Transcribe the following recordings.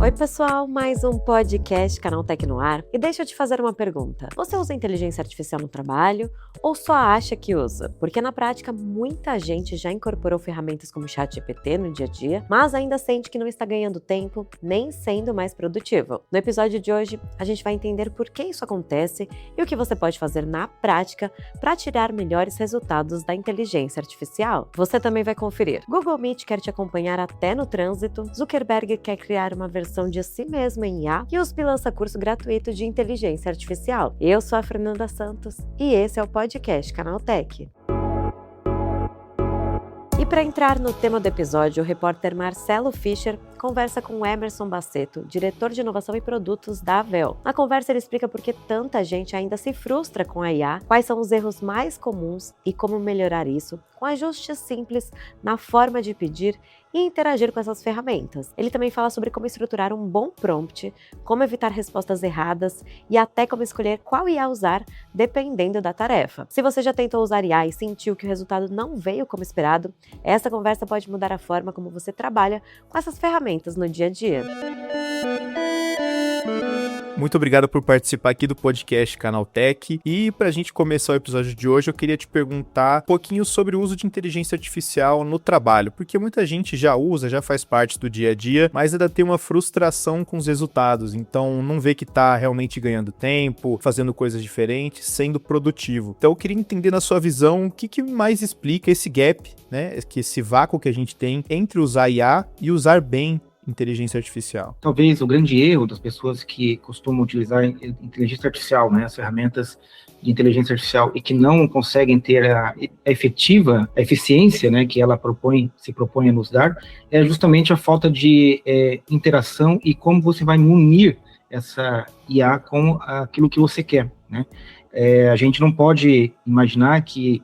Oi pessoal, mais um podcast Canaltech no ar. E deixa eu te fazer uma pergunta. Você usa inteligência artificial no trabalho ou só acha que usa? Porque na prática muita gente já incorporou ferramentas como o ChatGPT no dia a dia, mas ainda sente que não está ganhando tempo nem sendo mais produtivo. No episódio de hoje, a gente vai entender por que isso acontece e o que você pode fazer na prática para tirar melhores resultados da inteligência artificial. Você também vai conferir. Google Meet quer te acompanhar até no trânsito, Zuckerberg quer criar uma versão de si mesmo em IA e USP lança curso gratuito de inteligência artificial. Eu sou a Fernanda Santos e esse é o podcast Canaltech. E para entrar no tema do episódio, o repórter Marcelo Fischer conversa com Emerson Baceto, diretor de inovação e produtos da Avel. Na conversa ele explica por que tanta gente ainda se frustra com a IA, quais são os erros mais comuns e como melhorar isso, com ajustes simples na forma de pedir e interagir com essas ferramentas. Ele também fala sobre como estruturar um bom prompt, como evitar respostas erradas e até como escolher qual IA usar dependendo da tarefa. Se você já tentou usar IA e sentiu que o resultado não veio como esperado, essa conversa pode mudar a forma como você trabalha com essas ferramentas no dia a dia. Muito obrigado por participar aqui do podcast Canaltech. E para a gente começar o episódio de hoje, eu queria te perguntar um pouquinho sobre o uso de inteligência artificial no trabalho, porque muita gente já usa, já faz parte do dia a dia, mas ainda tem uma frustração com os resultados, então não vê que está realmente ganhando tempo, fazendo coisas diferentes, sendo produtivo. Então eu queria entender na sua visão o que mais explica esse gap, né, esse vácuo que a gente tem entre usar IA e usar bem inteligência artificial. Talvez o grande erro das pessoas que costumam utilizar inteligência artificial, né, as ferramentas de inteligência artificial, e que não conseguem ter a eficiência, né, que ela se propõe a nos dar, é justamente a falta de interação e como você vai munir essa IA com aquilo que você quer, né? A gente não pode imaginar que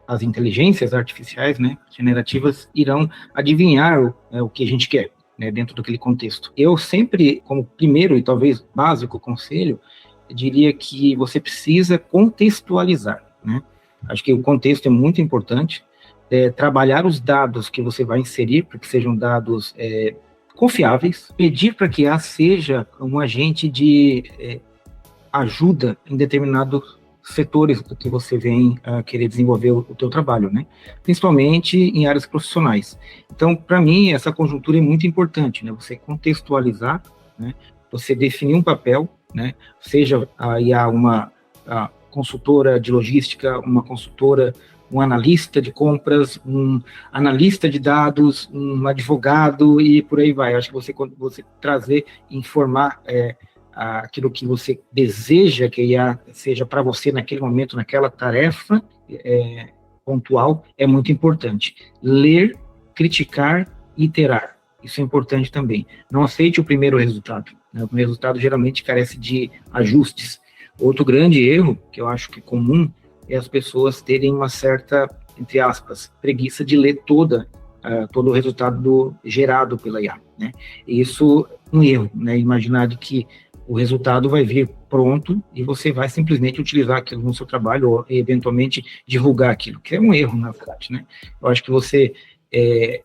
as inteligências artificiais, né, generativas, irão adivinhar o que a gente quer, né, dentro daquele contexto. Eu sempre, como primeiro e talvez básico conselho, diria que você precisa contextualizar, né? Acho que o contexto é muito importante, trabalhar os dados que você vai inserir para que sejam dados confiáveis, pedir para que a seja um agente de ajuda em determinados setores que você vem querer desenvolver o teu trabalho, né? Principalmente em áreas profissionais. Então, para mim, essa conjuntura é muito importante, né? Você contextualizar, né? Você definir um papel, né? Seja uma consultora de logística, uma consultora, um analista de compras, um analista de dados, um advogado e por aí vai. Acho que você trazer, informar aquilo que você deseja que a IA seja para você naquele momento, naquela tarefa pontual, é muito importante. Ler, criticar, iterar. Isso é importante também. Não aceite o primeiro resultado, né? O primeiro resultado geralmente carece de ajustes. Outro grande erro, que eu acho que é comum, é as pessoas terem uma certa, entre aspas, preguiça de ler todo o resultado gerado pela IA, né? Isso é um erro, né? Imaginar de que o resultado vai vir pronto e você vai simplesmente utilizar aquilo no seu trabalho ou eventualmente divulgar aquilo, que é um erro, na verdade, né? Eu acho que você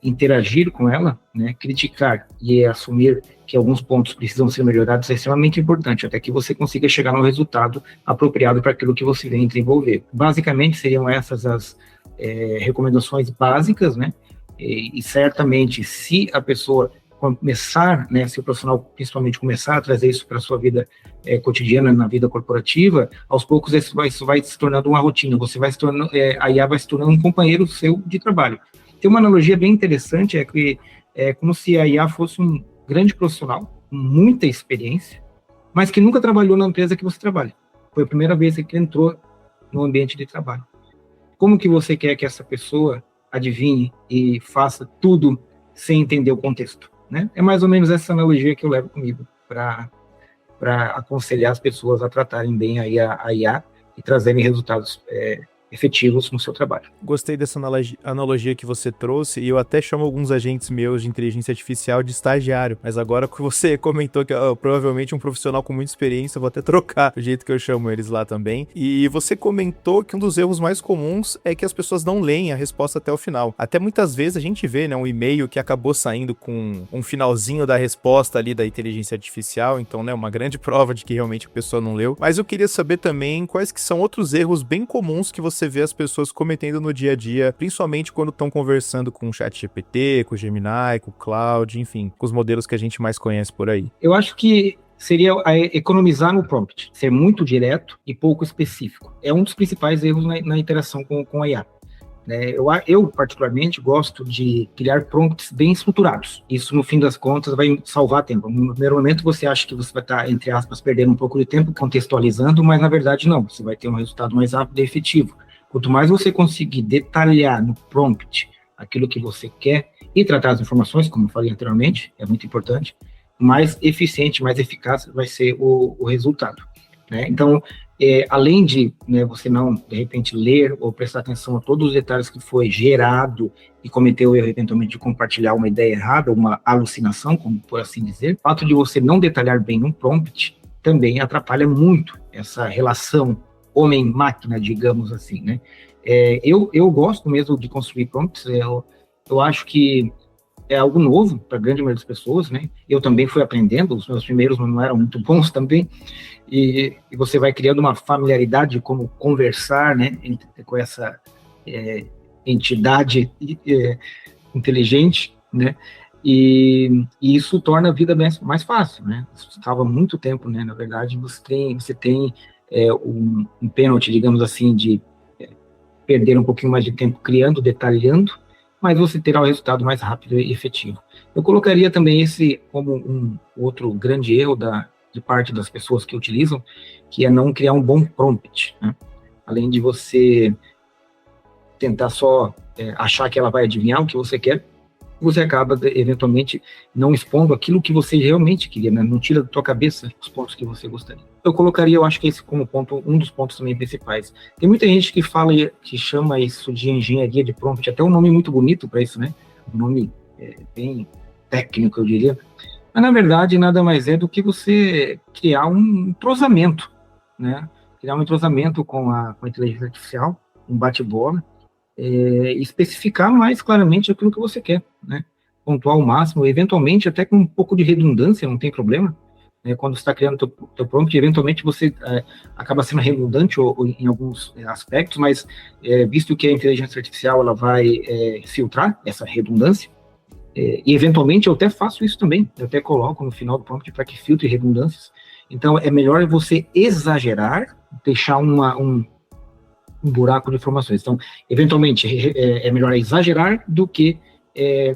interagir com ela, né, criticar e assumir que alguns pontos precisam ser melhorados é extremamente importante, até que você consiga chegar no resultado apropriado para aquilo que você vem desenvolver. Basicamente, seriam essas as recomendações básicas, né? E certamente, se a pessoa começar, né, se o profissional principalmente começar a trazer isso para a sua vida cotidiana, na vida corporativa, aos poucos isso vai se tornando uma rotina, você vai se tornando, a IA vai se tornando um companheiro seu de trabalho. Tem uma analogia bem interessante, que é como se a IA fosse um grande profissional, com muita experiência, mas que nunca trabalhou na empresa que você trabalha. Foi a primeira vez que ele entrou no ambiente de trabalho. Como que você quer que essa pessoa adivinhe e faça tudo sem entender o contexto, né? É mais ou menos essa analogia que eu levo comigo para aconselhar as pessoas a tratarem bem a IA e trazerem resultados efetivos no seu trabalho. Gostei dessa analogia que você trouxe, e eu até chamo alguns agentes meus de inteligência artificial de estagiário, mas agora que você comentou que provavelmente um profissional com muita experiência, eu vou até trocar o jeito que eu chamo eles lá também. E você comentou que um dos erros mais comuns é que as pessoas não leem a resposta até o final. Até muitas vezes a gente vê, né, um e-mail que acabou saindo com um finalzinho da resposta ali da inteligência artificial, então, né, uma grande prova de que realmente a pessoa não leu. Mas eu queria saber também quais que são outros erros bem comuns que você vê as pessoas cometendo no dia a dia, principalmente quando estão conversando com o ChatGPT, com o Gemini, com o Claude, enfim, com os modelos que a gente mais conhece por aí. Eu acho que seria economizar no prompt, ser muito direto e pouco específico. É um dos principais erros na interação com a IA. Eu, particularmente, gosto de criar prompts bem estruturados. Isso, no fim das contas, vai salvar tempo. No primeiro momento, você acha que você vai estar, entre aspas, perdendo um pouco de tempo contextualizando, mas, na verdade, não. Você vai ter um resultado mais rápido e efetivo. Quanto mais você conseguir detalhar no prompt aquilo que você quer e tratar as informações, como eu falei anteriormente, é muito importante, mais eficiente, mais eficaz vai ser o resultado. Né? Então, além de, né, você não, de repente, ler ou prestar atenção a todos os detalhes que foi gerado e cometer o erro, eventualmente, de compartilhar uma ideia errada, uma alucinação, como por assim dizer, o fato de você não detalhar bem um prompt também atrapalha muito essa relação homem-máquina, digamos assim, né? Eu gosto mesmo de construir prompts, eu acho que é algo novo para a grande maioria das pessoas, né? Eu também fui aprendendo, os meus primeiros não eram muito bons também, e você vai criando uma familiaridade de como conversar, né, com essa entidade inteligente, né? E isso torna a vida mais fácil, né? Isso salva muito tempo, né? Na verdade, você tem um pênalti, digamos assim, de perder um pouquinho mais de tempo criando, detalhando, mas você terá o resultado mais rápido e efetivo. Eu colocaria também esse como um outro grande erro de parte das pessoas que utilizam, que é não criar um bom prompt, né? Além de você tentar só achar que ela vai adivinhar o que você quer, você acaba, eventualmente, não expondo aquilo que você realmente queria, né? Não tira da tua cabeça os pontos que você gostaria. Eu colocaria, eu acho que esse como ponto, um dos pontos também principais. Tem muita gente que chama isso de engenharia de prompt, até um nome muito bonito para isso, né? Um nome bem técnico, eu diria. Mas, na verdade, nada mais é do que você criar um entrosamento, né? Criar um entrosamento com a inteligência artificial, um bate-bola, especificar mais claramente aquilo que você quer, né? Pontuar ao máximo, eventualmente até com um pouco de redundância, não tem problema, né? Quando você está criando teu prompt, eventualmente você acaba sendo redundante ou em alguns aspectos, mas visto que a inteligência artificial ela vai filtrar essa redundância, e eventualmente eu até faço isso também, eu até coloco no final do prompt para que filtre redundâncias. Então é melhor você exagerar, deixar um buraco de informações. Então, eventualmente, é melhor exagerar do que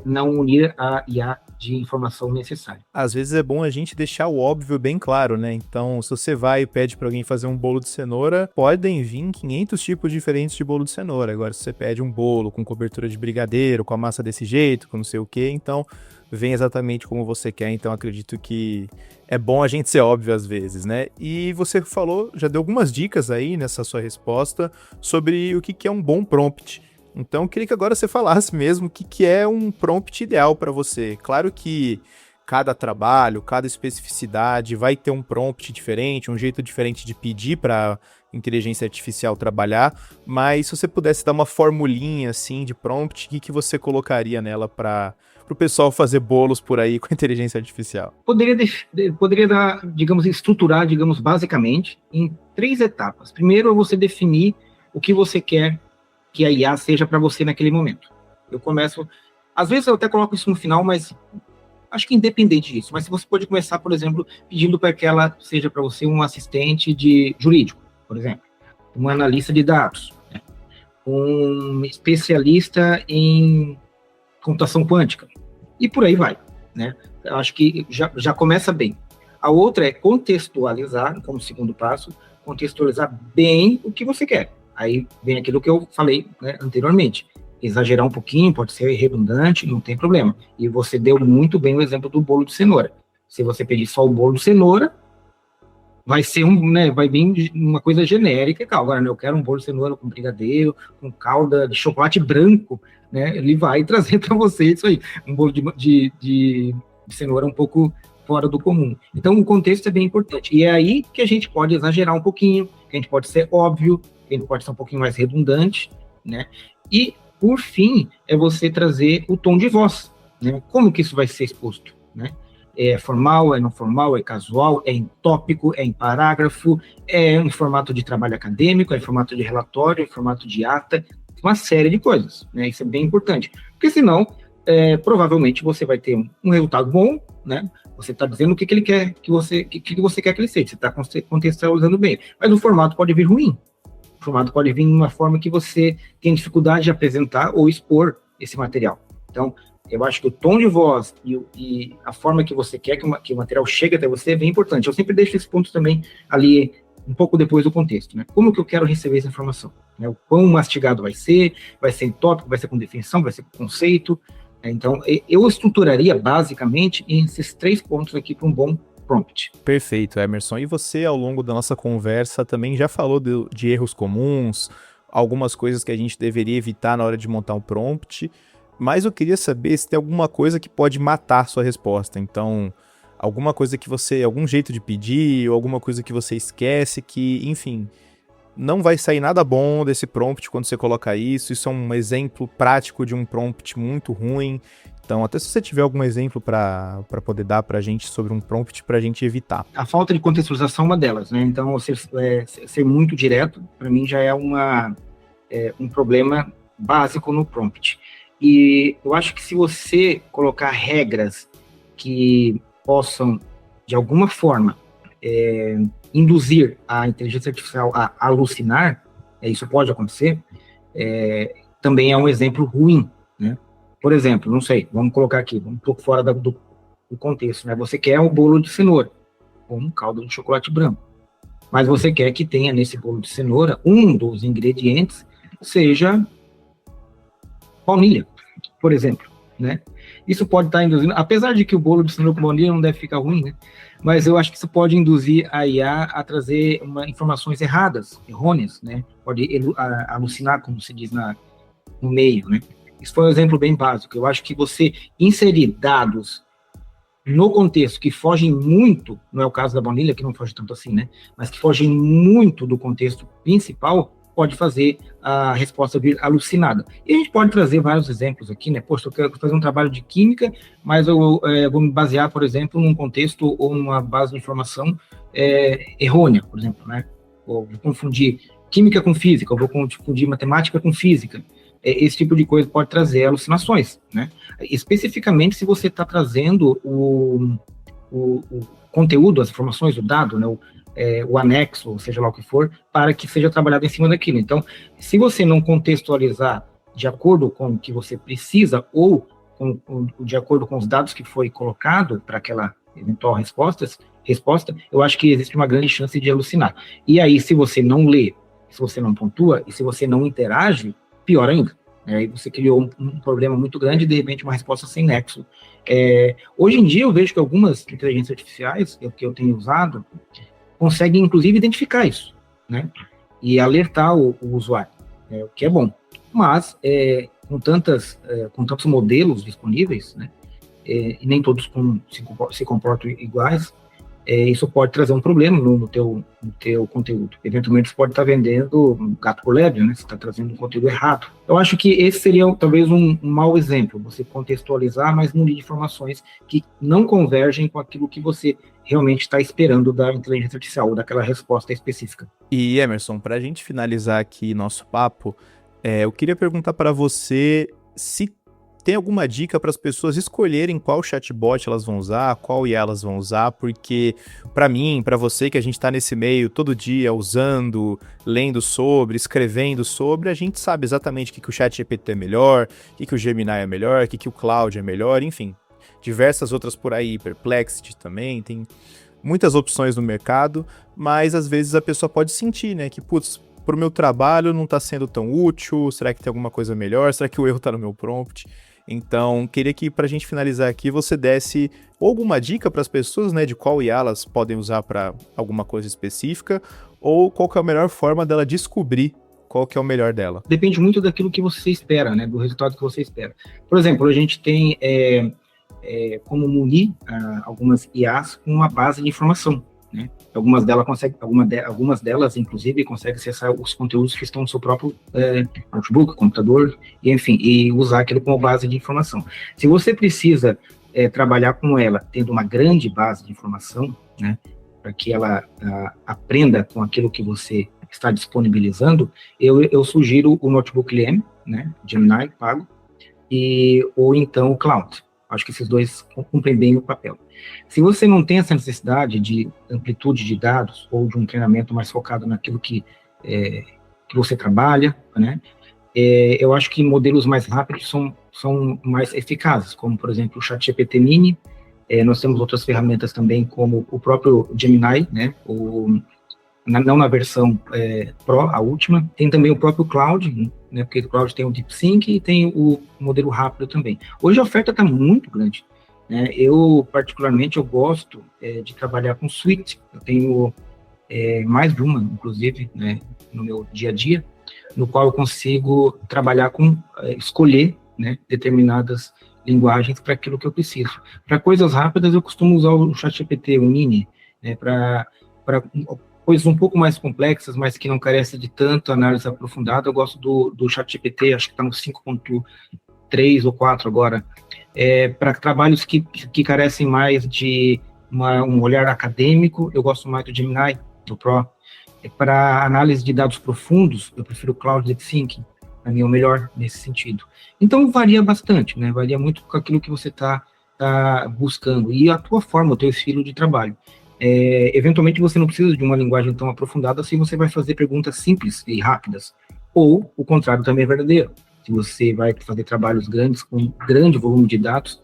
não unir a IA de informação necessária. Às vezes é bom a gente deixar o óbvio bem claro, né? Então, se você vai e pede para alguém fazer um bolo de cenoura, podem vir 500 tipos diferentes de bolo de cenoura. Agora, se você pede um bolo com cobertura de brigadeiro, com a massa desse jeito, com não sei o quê, então vem exatamente como você quer. Então, acredito que é bom a gente ser óbvio às vezes, né? E você falou, já deu algumas dicas aí nessa sua resposta sobre o que é um bom prompt. Então, eu queria que agora você falasse mesmo o que é um prompt ideal para você. Claro que cada trabalho, cada especificidade vai ter um prompt diferente, um jeito diferente de pedir para inteligência artificial trabalhar, mas se você pudesse dar uma formulinha assim de prompt, o que você colocaria nela para o pessoal fazer bolos por aí com inteligência artificial? Poderia dar, digamos, estruturar, digamos, basicamente, em 3 etapas. Primeiro é você definir o que você quer que a IA seja para você naquele momento. Eu começo, às vezes eu até coloco isso no final, mas acho que independente disso. Mas você pode começar, por exemplo, pedindo para que ela seja para você um assistente jurídico, por exemplo, um analista de dados, né? Um especialista em computação quântica, e por aí vai, né? Eu acho que já começa bem. A outra é contextualizar, como segundo passo, contextualizar bem o que você quer. Aí vem aquilo que eu falei, né, anteriormente. Exagerar um pouquinho, pode ser redundante, não tem problema. E você deu muito bem o exemplo do bolo de cenoura. Se você pedir só o bolo de cenoura, vai ser né, vai vir uma coisa genérica e tal. Agora, né, eu quero um bolo de cenoura com brigadeiro, com calda de chocolate branco, né? Ele vai trazer para você isso aí, um bolo de cenoura um pouco fora do comum. Então, o contexto é bem importante. E é aí que a gente pode exagerar um pouquinho, que a gente pode ser óbvio, que a gente pode ser um pouquinho mais redundante, né? E, por fim, é você trazer o tom de voz, né? Como que isso vai ser exposto, né? É formal, é não formal, é casual, é em tópico, é em parágrafo, é em formato de trabalho acadêmico, é em formato de relatório, é em formato de ata, uma série de coisas, né? Isso é bem importante, porque senão, provavelmente você vai ter um resultado bom, né? Você está dizendo o que ele quer que você quer que ele seja, você está contextualizando bem, mas o formato pode vir ruim, o formato pode vir de uma forma que você tem dificuldade de apresentar ou expor esse material. Então, eu acho que o tom de voz e a forma que você quer que o material chegue até você é bem importante. Eu sempre deixo esse ponto também ali um pouco depois do contexto, né? Como que eu quero receber essa informação? Né? O quão mastigado vai ser em tópico, vai ser com definição, vai ser com conceito. Então, eu estruturaria basicamente esses 3 pontos aqui para um bom prompt. Perfeito, Emerson. E você, ao longo da nossa conversa, também já falou de erros comuns, algumas coisas que a gente deveria evitar na hora de montar um prompt, mas eu queria saber se tem alguma coisa que pode matar sua resposta. Então, alguma coisa que você, algum jeito de pedir, ou alguma coisa que você esquece que, enfim, não vai sair nada bom desse prompt quando você colocar isso. Isso é um exemplo prático de um prompt muito ruim. Então, até se você tiver algum exemplo para poder dar para a gente sobre um prompt para a gente evitar. A falta de contextualização é uma delas, né? Então, ser muito direto, para mim, já é um problema básico no prompt. E eu acho que se você colocar regras que possam, de alguma forma, induzir a inteligência artificial a alucinar, isso pode acontecer, também é um exemplo ruim, né? Por exemplo, não sei, vamos colocar aqui, um pouco fora do contexto, né? Você quer um bolo de cenoura com calda de chocolate branco, mas você quer que tenha nesse bolo de cenoura, um dos ingredientes seja baunilha, por exemplo, né? Isso pode estar induzindo, apesar de que o bolo de cenoura com baunilha não deve ficar ruim, né? Mas eu acho que isso pode induzir a IA a trazer informações errôneas, né? Pode alucinar, como se diz no meio, né? Isso foi um exemplo bem básico. Eu acho que você inserir dados no contexto que fogem muito, não é o caso da baunilha, que não foge tanto assim, né? Mas que fogem muito do contexto principal, pode fazer a resposta vir alucinada. E a gente pode trazer vários exemplos aqui, né? Poxa, eu quero fazer um trabalho de química, mas eu vou me basear, por exemplo, num contexto ou numa base de informação errônea, por exemplo, né? Ou vou confundir química com física, ou vou confundir matemática com física. Esse tipo de coisa pode trazer alucinações, né? Especificamente se você está trazendo o conteúdo, as informações, o dado, né? O anexo, ou seja lá o que for, para que seja trabalhado em cima daquilo. Então, se você não contextualizar de acordo com o que você precisa ou de acordo com os dados que foi colocado para aquela eventual resposta, eu acho que existe uma grande chance de alucinar. E aí, se você não lê, se você não pontua e se você não interage, pior ainda. Aí você criou um problema muito grande e, de repente, uma resposta sem nexo. Hoje em dia, eu vejo que algumas inteligências artificiais que eu tenho usado conseguem, inclusive, identificar isso, né? E alertar o usuário, o que é bom. Mas, com tantos modelos disponíveis, né? E nem todos se comportam iguais, isso pode trazer um problema no teu conteúdo. Eventualmente, você pode estar vendendo gato por lebre, né? Você está trazendo um conteúdo errado. Eu acho que esse seria, talvez, um mau exemplo, você contextualizar, mas munir de informações que não convergem com aquilo que você realmente está esperando da inteligência artificial, ou daquela resposta específica. E, Emerson, para a gente finalizar aqui nosso papo, eu queria perguntar para você se tem alguma dica para as pessoas escolherem qual chatbot elas vão usar, qual IA elas vão usar, porque para mim, para você que a gente está nesse meio todo dia usando, lendo sobre, escrevendo sobre, a gente sabe exatamente o que o ChatGPT é melhor, o que o Gemini é melhor, o que o Claude é melhor, enfim, diversas outras por aí, Perplexity também, tem muitas opções no mercado, mas às vezes a pessoa pode sentir, né, que putz, pro meu trabalho não está sendo tão útil, será que tem alguma coisa melhor, será que o erro está no meu prompt? Então, queria que, para a gente finalizar aqui, você desse alguma dica para as pessoas, né, de qual IA elas podem usar para alguma coisa específica, ou qual que é a melhor forma dela descobrir qual que é o melhor dela. Depende muito daquilo que você espera, né, do resultado que você espera. Por exemplo, a gente tem como munir algumas IAs com uma base de informação, né? Algumas delas, inclusive, conseguem acessar os conteúdos que estão no seu próprio notebook, computador, e, enfim, e usar aquilo como base de informação. Se você precisa trabalhar com ela tendo uma grande base de informação, né, para que ela aprenda com aquilo que você está disponibilizando, eu sugiro o Notebook LM, né, Gemini pago, ou então o Cloud. Acho que esses dois cumprem bem o papel. Se você não tem essa necessidade de amplitude de dados ou de um treinamento mais focado naquilo que você trabalha, né, eu acho que modelos mais rápidos são mais eficazes, como, por exemplo, o ChatGPT Mini. Nós temos outras ferramentas também, como o próprio Gemini, né, não na versão Pro, a última. Tem também o próprio Cloud, né, porque o Cloud tem o DeepSync e tem o modelo rápido também. Hoje a oferta está muito grande, né? Eu, particularmente, gosto de trabalhar com suite. Eu tenho mais de uma, inclusive, né, no meu dia a dia, no qual eu consigo trabalhar escolher, né, determinadas linguagens para aquilo que eu preciso. Para coisas rápidas, eu costumo usar o ChatGPT, o Mini, né, para coisas um pouco mais complexas, mas que não carecem de tanto análise aprofundada. Eu gosto do ChatGPT, acho que está no 5.3 ou 4 agora, para trabalhos que carecem mais de um olhar acadêmico. Eu gosto mais do Gemini, do Pro. Para análise de dados profundos, eu prefiro o Cloud DeepSync, para mim é o melhor nesse sentido. Então varia bastante, né? Varia muito com aquilo que você está buscando e a tua forma, o teu estilo de trabalho. Eventualmente você não precisa de uma linguagem tão aprofundada se você vai fazer perguntas simples e rápidas, ou o contrário também é verdadeiro. Se você vai fazer trabalhos grandes com grande volume de dados,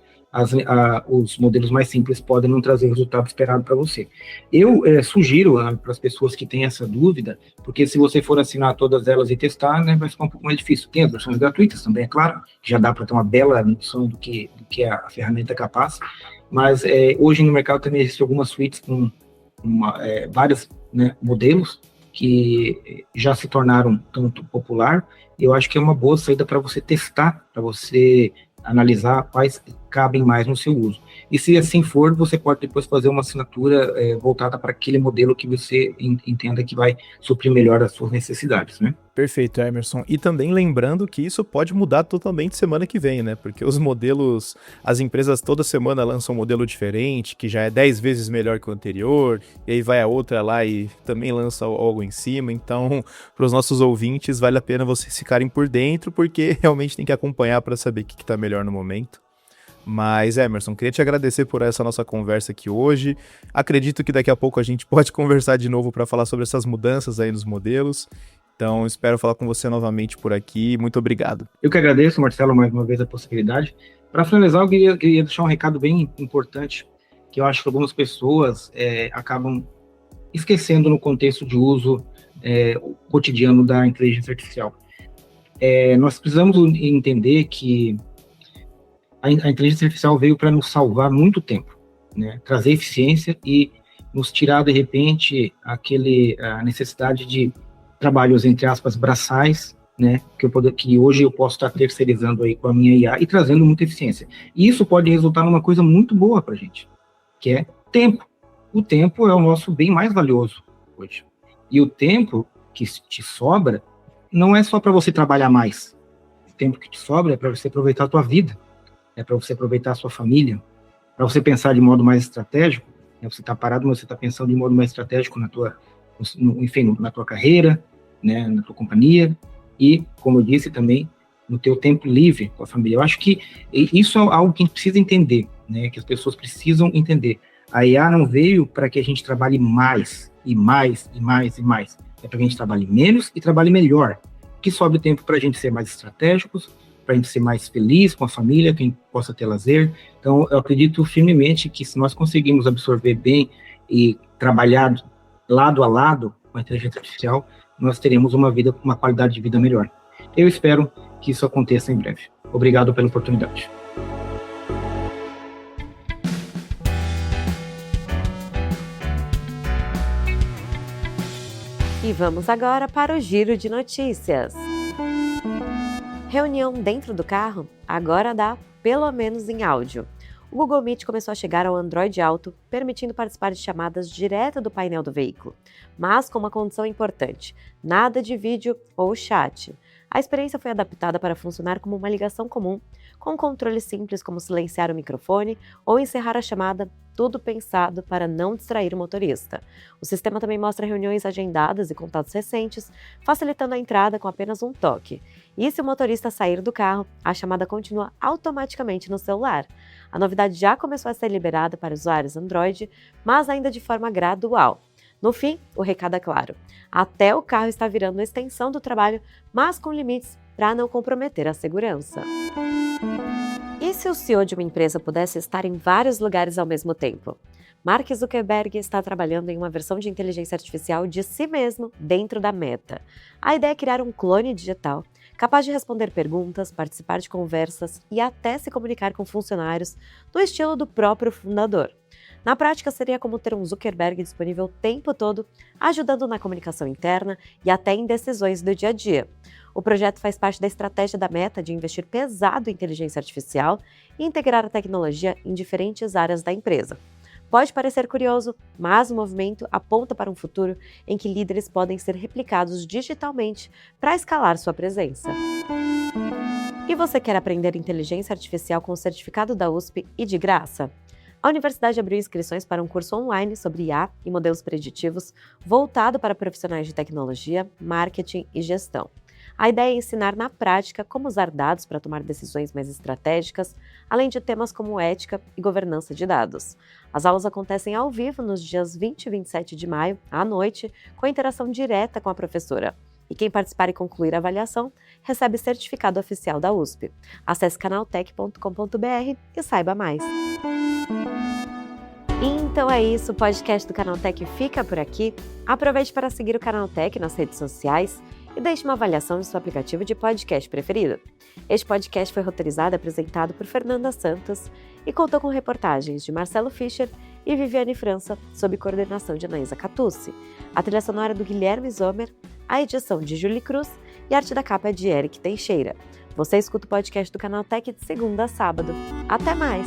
os modelos mais simples podem não trazer o resultado esperado para você. Eu sugiro para as pessoas que têm essa dúvida, porque se você for assinar todas elas e testar, né, vai ficar um pouco mais difícil. Tem as versões gratuitas também, é claro, que já dá para ter uma bela noção do que a ferramenta é capaz, mas hoje no mercado também existem algumas suítes com vários, né, modelos que já se tornaram tanto popular. Eu acho que é uma boa saída para você testar, para você analisar quais cabem mais no seu uso. E se assim for, você pode depois fazer uma assinatura voltada para aquele modelo que você entenda que vai suprir melhor as suas necessidades, né? Perfeito, Emerson. E também lembrando que isso pode mudar totalmente semana que vem, né? Porque os modelos, as empresas toda semana lançam um modelo diferente, que já é 10 vezes melhor que o anterior, e aí vai a outra lá e também lança algo em cima. Então, para os nossos ouvintes, vale a pena vocês ficarem por dentro, porque realmente tem que acompanhar para saber o que está melhor no momento. Mas, Emerson, queria te agradecer por essa nossa conversa aqui hoje. Acredito que daqui a pouco a gente pode conversar de novo para falar sobre essas mudanças aí nos modelos. Então, espero falar com você novamente por aqui. Muito obrigado. Eu que agradeço, Marcelo, mais uma vez a possibilidade. Para finalizar, eu queria deixar um recado bem importante, que eu acho que algumas pessoas acabam esquecendo no contexto de uso cotidiano da inteligência artificial. Nós precisamos entender que a inteligência artificial veio para nos salvar muito tempo, né? Trazer eficiência e nos tirar, de repente, a necessidade de trabalhos, entre aspas, braçais, né? Que hoje eu posso estar terceirizando aí com a minha IA e trazendo muita eficiência. E isso pode resultar numa coisa muito boa para a gente, que é tempo. O tempo é o nosso bem mais valioso hoje. E o tempo que te sobra não é só para você trabalhar mais. O tempo que te sobra é para você aproveitar a tua vida, é para você aproveitar a sua família, para você pensar de modo mais estratégico, né? Você está parado, mas você está pensando de modo mais estratégico na tua carreira, né, na tua companhia e, como eu disse também, no teu tempo livre com a família. Eu acho que isso é algo que a gente precisa entender, né, que as pessoas precisam entender. A IA não veio para que a gente trabalhe mais, e mais, e mais, e mais. É para que a gente trabalhe menos e trabalhe melhor, que sobre tempo para a gente ser mais estratégicos, para a gente ser mais feliz com a família, que a gente possa ter lazer. Então, eu acredito firmemente que se nós conseguirmos absorver bem e trabalhar lado a lado com a inteligência artificial, nós teremos uma qualidade de vida melhor. Eu espero que isso aconteça em breve. Obrigado pela oportunidade. E vamos agora para o giro de notícias. Reunião dentro do carro? Agora dá, pelo menos em áudio. O Google Meet começou a chegar ao Android Auto, permitindo participar de chamadas direto do painel do veículo, mas com uma condição importante: nada de vídeo ou chat. A experiência foi adaptada para funcionar como uma ligação comum, com controles simples como silenciar o microfone ou encerrar a chamada, tudo pensado para não distrair o motorista. O sistema também mostra reuniões agendadas e contatos recentes, facilitando a entrada com apenas um toque. E se o motorista sair do carro, a chamada continua automaticamente no celular. A novidade já começou a ser liberada para usuários Android, mas ainda de forma gradual. No fim, o recado é claro: até o carro está virando uma extensão do trabalho, mas com limites para não comprometer a segurança. E se o CEO de uma empresa pudesse estar em vários lugares ao mesmo tempo? Mark Zuckerberg está trabalhando em uma versão de inteligência artificial de si mesmo dentro da Meta. A ideia é criar um clone digital capaz de responder perguntas, participar de conversas e até se comunicar com funcionários no estilo do próprio fundador. Na prática, seria como ter um Zuckerberg disponível o tempo todo, ajudando na comunicação interna e até em decisões do dia a dia. O projeto faz parte da estratégia da Meta de investir pesado em inteligência artificial e integrar a tecnologia em diferentes áreas da empresa. Pode parecer curioso, mas o movimento aponta para um futuro em que líderes podem ser replicados digitalmente para escalar sua presença. E você quer aprender inteligência artificial com o certificado da USP e de graça? A universidade abriu inscrições para um curso online sobre IA e modelos preditivos voltado para profissionais de tecnologia, marketing e gestão. A ideia é ensinar na prática como usar dados para tomar decisões mais estratégicas, além de temas como ética e governança de dados. As aulas acontecem ao vivo nos dias 20 e 27 de maio, à noite, com interação direta com a professora. E quem participar e concluir a avaliação recebe certificado oficial da USP. Acesse canaltech.com.br e saiba mais. Então é isso, o podcast do Canaltech fica por aqui. Aproveite para seguir o Canaltech nas redes sociais e deixe uma avaliação no seu aplicativo de podcast preferido. Este podcast foi roteirizado e apresentado por Fernanda Santos e contou com reportagens de Marcelo Fischer e Viviane França, sob coordenação de Anaísa Catucci. A trilha sonora é do Guilherme Zomer, a edição de Julie Cruz e a arte da capa é de Eric Teixeira. Você escuta o podcast do Canaltech de segunda a sábado. Até mais!